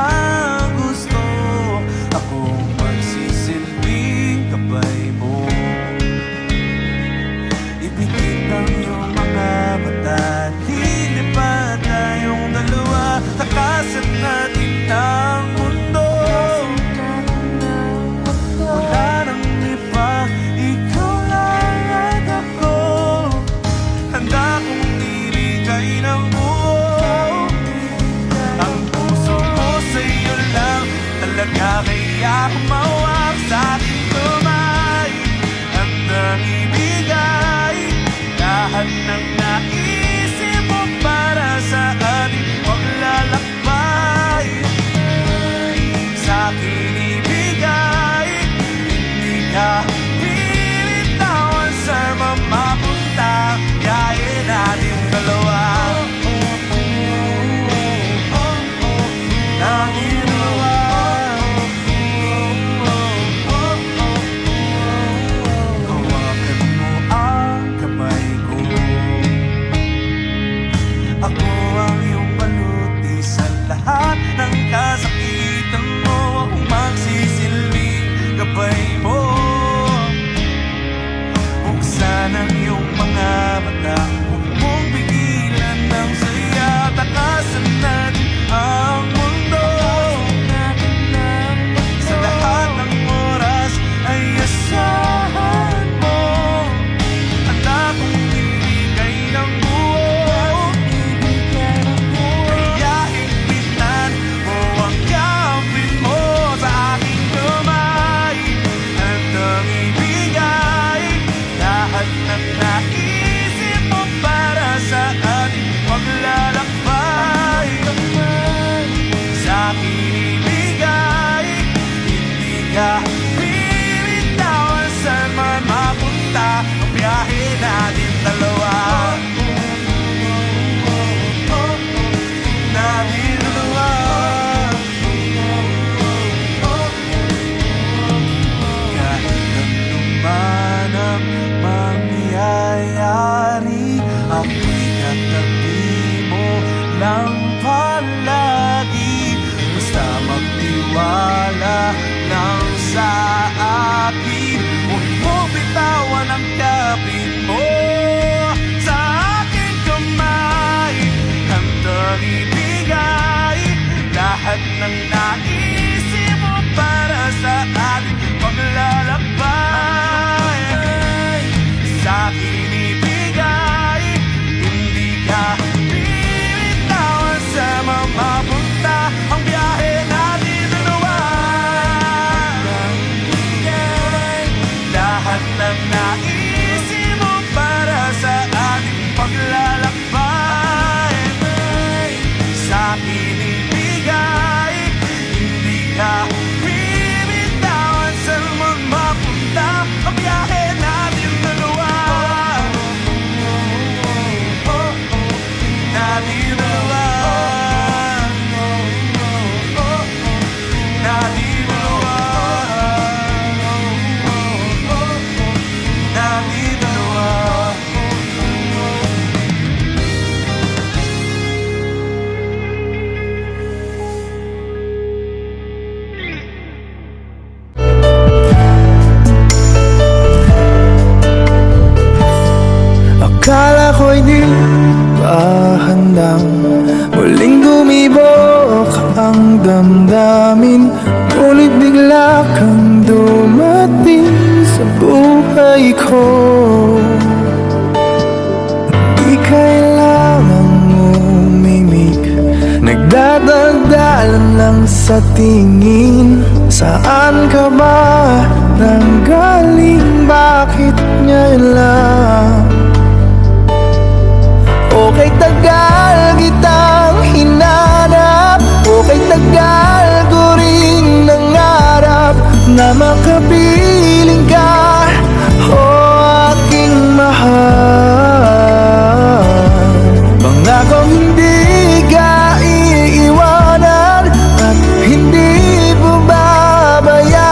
ang gusto. Akong magsisilbing gabay mo. Ipikit ang iyong mga mata, lilipad tayong dalawa. Takasan natin ang mundo. Wala nang iba, ikaw lang at ako. Handa kong ibigay ng buo ang puso ko sa'yo lang talaga. Kaya humawak sa aking kamay, handang ibigay lahat ng naisip mo para sa ating paglalakbay. Sa akin ibigay, hindi ka binitawan sa mamapunta. Biyahe natin dalawa. Natin dalawa. Hawakan mo ang kamay ko. Ako ang iyong baluti sa lahat ng kasakitan mo. Akong magsisilbing gabay mo. Buksan ang iyong mga mata, huwag mong pigilan ng saya. Takasan natin ang mundo. Sa lahat ng oras ay asahan mo. Handa kong ibigay ng buo. Kaya higpitan mo ang kamay mo sa aking kamay. Handang ibigay lahat ng naisip mo para sa ating paglalakbay. Sa akin ibigay, hindi ka binitawan saan man mapunta. Ang biyahe natin dalawa. Natin dalawa. Kahit nanuman ang mangyayari, ako'y katabi mo lang palagi. Basta magtiwala lang sa akin, huwag mo bitawan ang kapit mo sa aking kamay. Handang ibigay lahat ng naisip mo para sa ating paglalakbay. Sa akin ibigay, hindi ka binitawan sa mamapunta. Ang biyahe natin dalawa. Lahat ng naisip mo para sa ating paglalakbay. Sa akin ibigay, hindi ka binitawan sa mapunta. Ang biyahe natin dalawa. Natin dalawa. Natin dalawa. Natin dalawa. Akala ko'y di pa handang muling dumibok ang damdamin. Ngunit bigla kang dumating sa buhay ko. Di kailangang umimik, nagdadaldalan lang sa tingin. Saan ka ba nanggaling? Bakit ngayon lang? Okay, tagal kitang hinanap. Okay, tagal ko rin nangarap na makapiling ka, oh aking mahal. Pangakong hindi ka iiwanan at hindi pababayaan.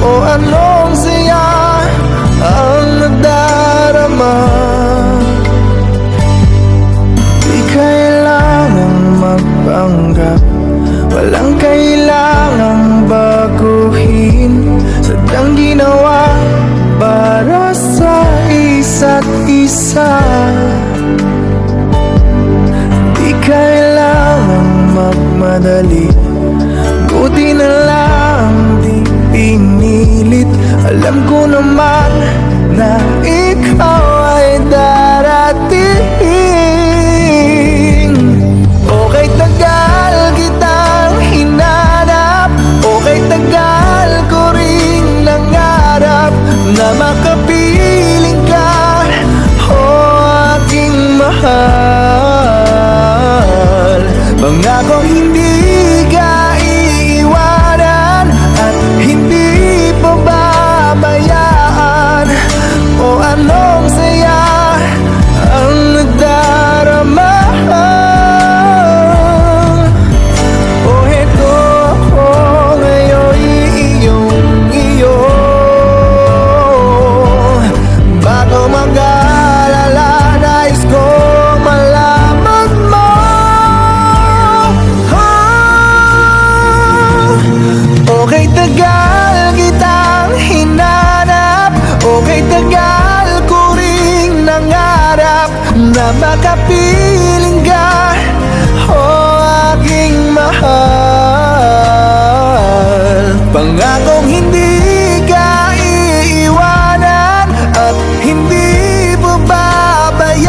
O anong saya ang nadarama. Di kailangang magpanggap, mag-isa. Di kailangang magmadali, buti na lang di pinilit. Alam ko naman na ikaw ay darating. Okay, tagal kitang hinanap, okay, tagal ko ring nangarap na makapiling ka, oh aking mahal. Pangakong hindi ka iiwanan at hindi pababayaan. O anong saya ang nadarama. O heto ako ngayon iyong-iyo. Bago mag-alala, nais ko malaman mo. Okay, tagal kitang hinanap, okay, tagal ko ring nangarap na makapiling ka, oh aking mahal. Pangakong hindi ka iiwanan at hindi pababayaan.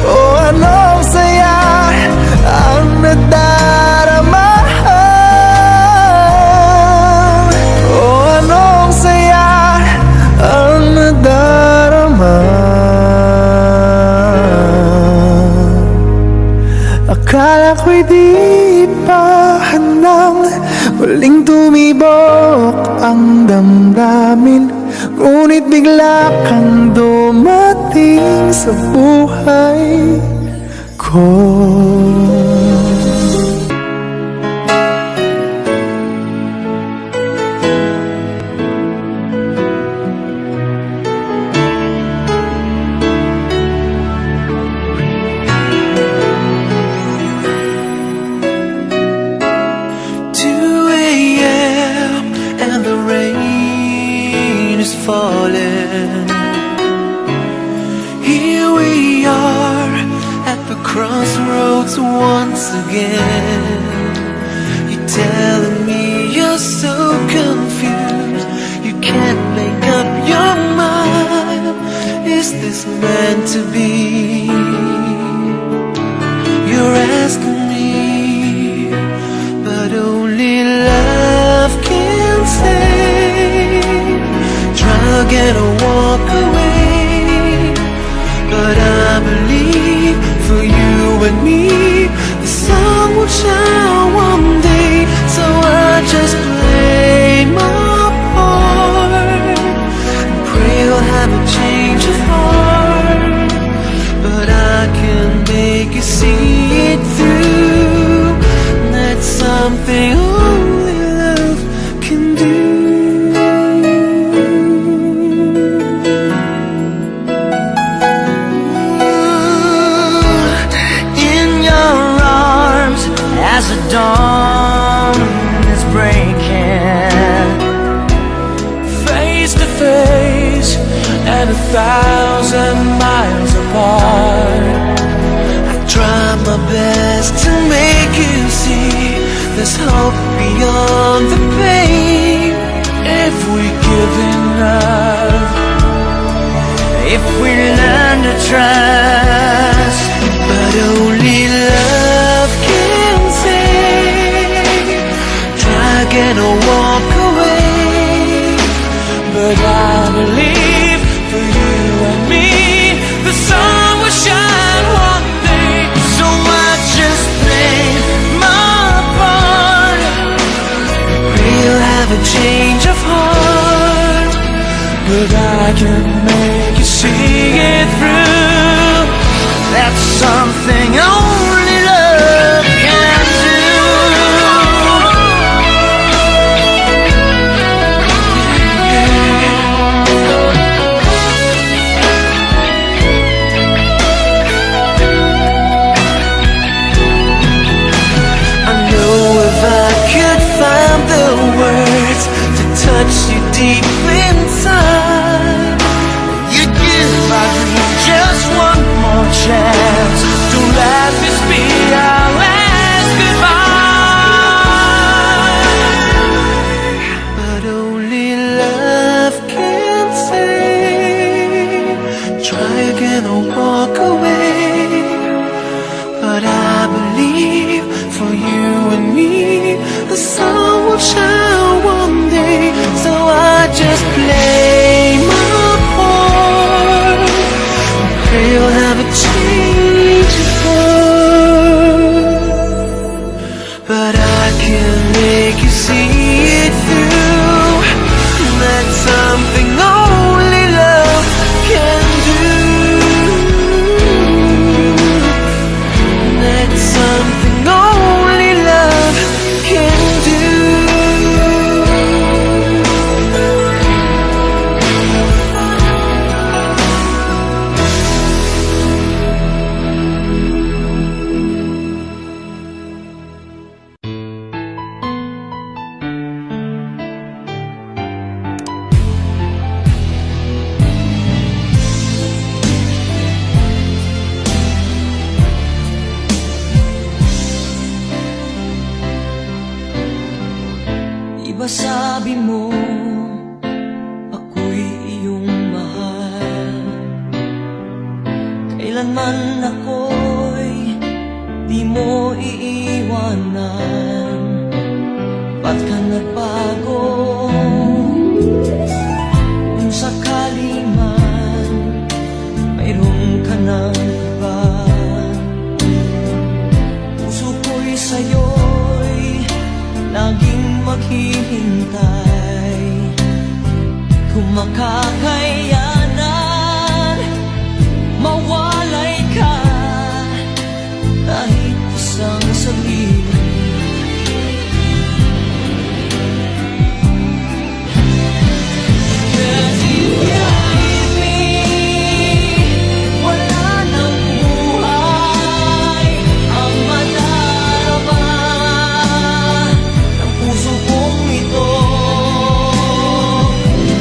O anong saya ang nadarama. O anong saya ang nadarama. Akala ko'y di pa handang muling tumibok ang damdamin, ngunit bigla kang dumating sa buhay ko. And the rain is falling. Here we are at the crossroads once again. You're telling me you're so confused, you can't make up your mind. Is this meant to be? You're asking me, but only love can save. Try again or walk away, but I believe for you and me the sun will shine one day. So I just play my part and pray you'll have a change of heart. But I can make you see it through. That's something only love can do. In your arms as the dawn is breaking, face to face and 1,000 miles apart. I try my best to make you see there's hope beyond the pain. If we give enough, if we learn to trust, but only love can save. Try again or walk away, but I believe for you and me the sun will shine one day. So I just play my part, pray you'll have a change of heart. But I can make you see it through. That's something only love can do. I know if I could find the words to touch you deep inside, you'd give. I'd me the sun will shine one day. So I just play my part, pray you'll have a change of heart. But I can make you see it through. That's something only love can do. That's something only love can do. Iba sabi mo, ako'y iyong mahal. Kailanman ako'y di mo iiwanan. Ba't ka nagbago? Kung sakali man mayroon ka ng iba, puso ko'y sa'yo'y laging maghihintay. Kung makakayanan, mawalay ka kahit isang saglit. Cause if you leave me, wala nang buhay ang madarama ng puso kong ito.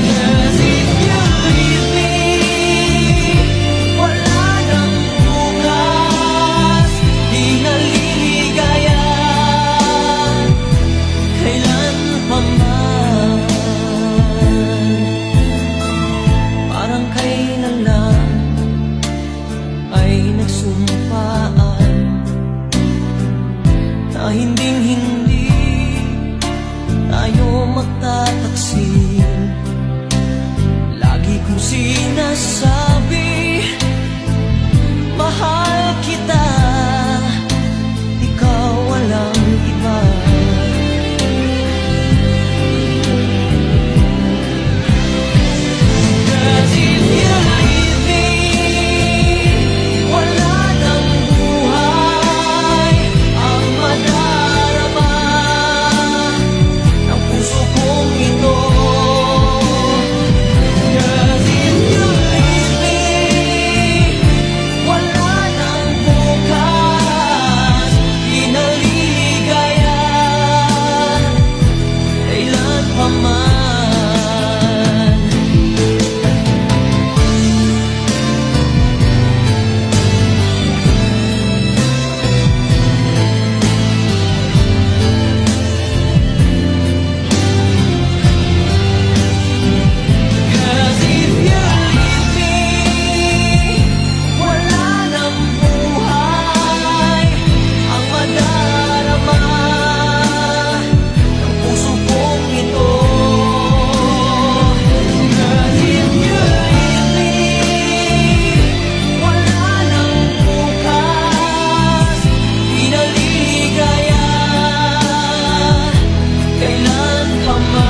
Cause if you leave me, wala nang bukas, di naliligaya kailan pa man. Parang kailan lang ay nagsumpaan na hinding-hindi tayo magtataksin. Lagi kong sinasabi, mahal kita, ikaw walang iba. Cause if you leave me, wala nang buhay ang madarama ng puso kong ito. Cause if you leave me, wala nang bukas, di naliligaya kailan pa man. Cause if you leave me, wala nang buhay ang madarama ng puso kong ito. Cause if you leave me, wala nang bukas, di naliligaya kailan ka man.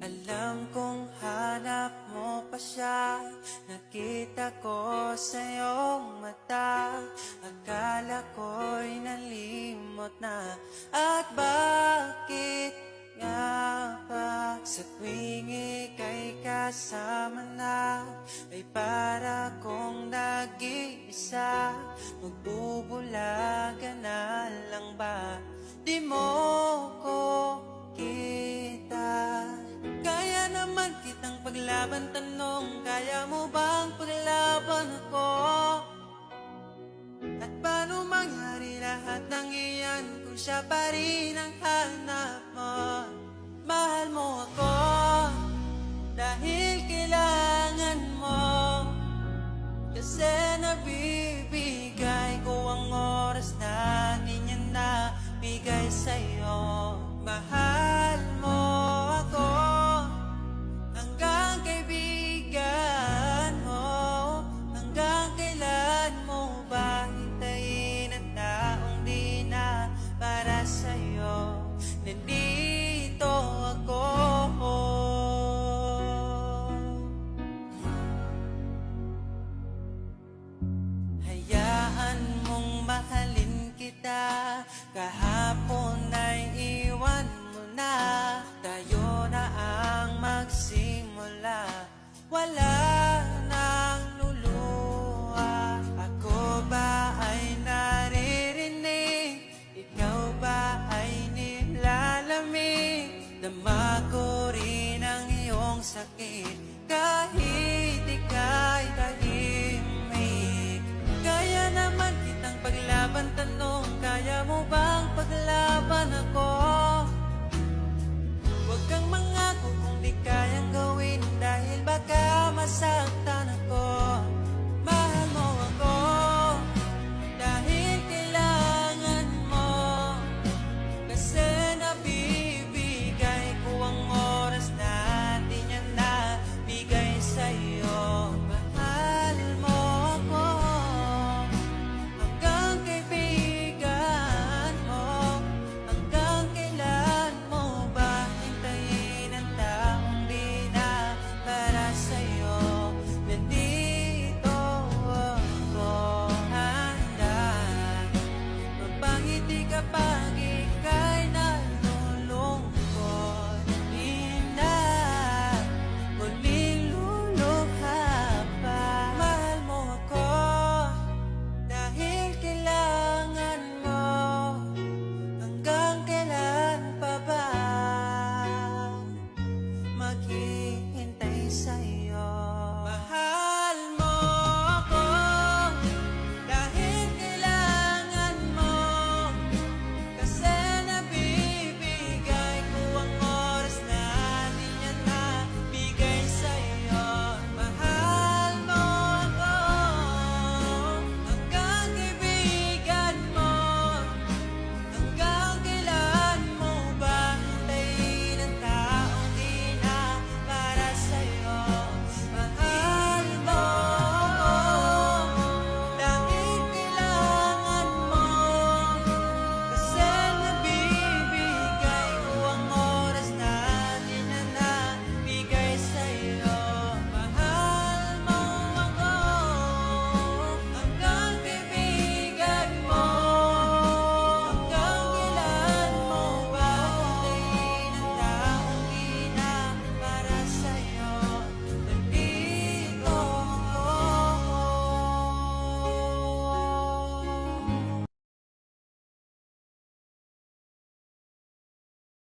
Alam kong hanap mo pa siya, nakita ko sa iyong mata. Akala ko'y nalimot na, at bakit nga ba sa tuwing ika'y kasama na ay para kong nag-iisa. Magbubulaga na lang ba? Di mo ko kita. Kaya naman kitang paglaban, tanong, kaya mo bang paglaban ako? At paano mangyari lahat ng iyan kung siya pa rin ang hanap mo? Mahal mo ako dahil kailangan mo, kasi nabibigay ko ang oras na di niya nabigay sa'yo. Mahal mo ako hanggang kaibigan mo. Hanggang kailan mo ba hintayin ang taong di na para sa'yo? Nandito ako. Hayaan mong mahalin kita, kahapon ay iwan mo na. Tayo na ang magsimula, wala